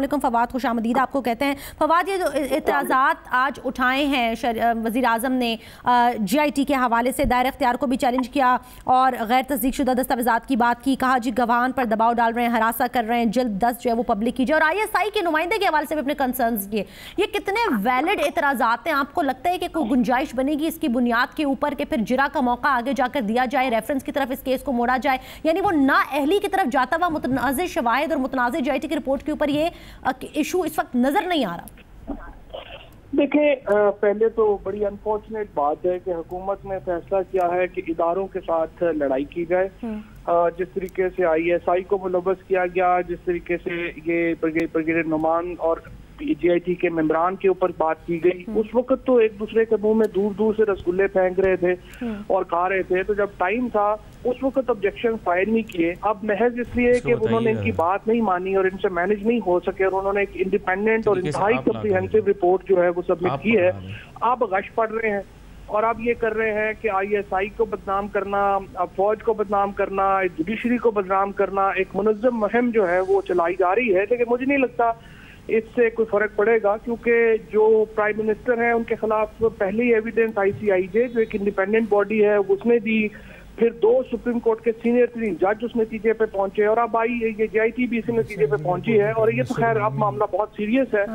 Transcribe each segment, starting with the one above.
फवाद खुशामदीद आपको कहते हैं। फवाद, ये जो एतराज़ात आज उठाए हैं वज़ीर आज़म ने GIT के हवाले से, दायरे इख्तियार को भी चैलेंज किया और गैर तस्दीक शुदा दस्तावेज़ात की बात की, कहा जी गवाहान पर दबाव डाल रहे हैं, हरासा कर रहे हैं, जल्द 10 जो है वो पब्लिक कीजिए, और ISI के नुमाइंदे के हवाले से भी अपने कंसर्न्स किए। ये कितने वैलिड एतराज़ात हैं? आपको लगता है कि कोई गुंजाइश बनेगी इसकी बुनियाद के ऊपर कि फिर जिरा का मौका आगे जाकर दिया जाए, रेफरेंस की तरफ इस केस को मोड़ा जाए, यानी वो ना अहली की तरफ जाता हुआ मुतनाज़ शवाहिद और मुतनाज़ GIT की रिपोर्ट के ऊपर ये इशू इस वक्त नजर नहीं आ रहा? देखिए, पहले तो बड़ी अनफॉर्चुनेट बात है कि हुकूमत ने फैसला किया है कि इदारों के साथ लड़ाई की जाए। जिस तरीके से ISI को मुलव्वस किया गया, जिस तरीके से ये ब्रिगेडियर नुमान और GIT के मेंबरान के ऊपर बात की गई, उस वक्त तो एक दूसरे के मुंह में दूर दूर से रसगुल्ले फेंक रहे थे और खा रहे थे। तो जब टाइम था उस वक्त ऑब्जेक्शन फाइल नहीं किए। अब महज इसलिए कि उन्होंने इनकी बात नहीं मानी और इनसे मैनेज नहीं हो सके और उन्होंने एक इंडिपेंडेंट और इंतहाई कॉम्प्रिहेंसिव रिपोर्ट जो है वो सबमिट की है, आप गश पढ़ रहे हैं और अब ये कर रहे हैं कि ISI को बदनाम करना, अब फौज को बदनाम करना, जुडिशरी को बदनाम करना, एक मुनज़्ज़म मुहिम जो है वो चलाई जा रही है। लेकिन मुझे नहीं लगता इससे कोई फर्क पड़ेगा, क्योंकि जो प्राइम मिनिस्टर हैं उनके खिलाफ पहले ही एविडेंस ICIJ जो एक इंडिपेंडेंट बॉडी है उसने दी, फिर 2 सुप्रीम कोर्ट के सीनियर 3 जज उस नतीजे पे पहुंचे और अब ये GIT भी इसी नतीजे पे पहुंची है। और ये तो खैर अब मामला बहुत सीरियस है,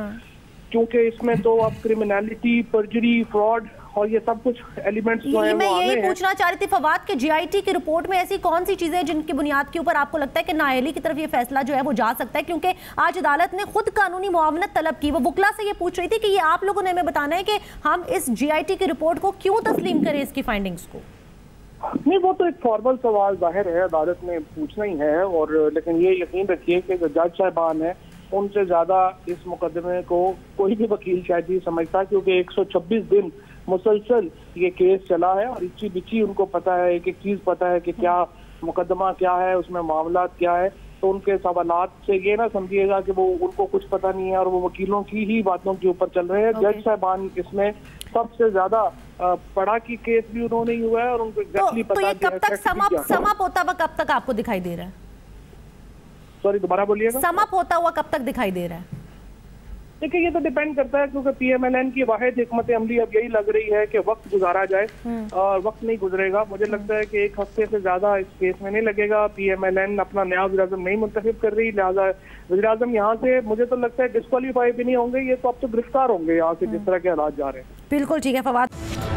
क्योंकि इसमें तो अब क्रिमिनलिटी, पर्जरी, फ्रॉड और ये सब कुछ एलिमेंट्स जो है मैं यही पूछना चाह रही थी फवाद कि GIT की रिपोर्ट में ऐसी कौन सी चीजें जिनकी बुनियाद के ऊपर आपको लगता है कि नाअहली की तरफ ये फैसला जो है वो जा सकता है? क्योंकि आज अदालत ने खुद कानूनी मुआवनत तलब की। वो वकला से ये पूछ रही थी कि ये आप लोगों ने हमें बताना है कि हम इस GIT की रिपोर्ट को क्यों तस्लीम करें, इसकी फाइंडिंग्स को। नहीं, वो तो एक फॉर्मल सवाल जाहिर है अदालत ने पूछना ही है, और लेकिन ये यकीन रखिए कि जो जज साहबान है उनसे ज्यादा इस मुकदमे को कोई भी वकील शायद नहीं समझता, क्योंकि 126 दिन मुसलसल ये केस चला है और इच्ची बिच्ची उनको पता है, एक एक चीज पता है कि क्या मुकदमा क्या है, उसमें मामला क्या है। तो उनके सवालात से ये ना समझिएगा कि वो उनको कुछ पता नहीं है और वो वकीलों की ही बातों के ऊपर चल रहे हैं। जज साहबान इसमें सबसे ज्यादा पढ़ा की केस भी उन्होंने ही हुआ है और उनको एग्जैक्टली पता है। तो ये कब तक समाप्त होता हुआ कब तक आपको दिखाई दे रहा है? सॉरी, दोबारा बोलिएगा। समाप्त होता हुआ कब तक दिखाई दे रहा है? देखिए, ये तो डिपेंड करता है, क्योंकि PMLN की वाहिद हिकमत अमली अब यही लग रही है कि वक्त गुजारा जाए और वक्त नहीं गुजरेगा। मुझे लगता है कि 1 हफ्ते से ज्यादा इस केस में नहीं लगेगा। PMLN अपना नया वज़ीर-ए-आज़म नहीं मुंतखब कर रही, लिहाजा वज़ीर-ए-आज़म यहाँ से मुझे तो लगता है डिस्क्वालीफाई भी नहीं होंगे, ये तो अब तो गिरफ्तार होंगे यहाँ से जिस तरह के हालात जा रहे हैं। बिल्कुल ठीक है फवाद।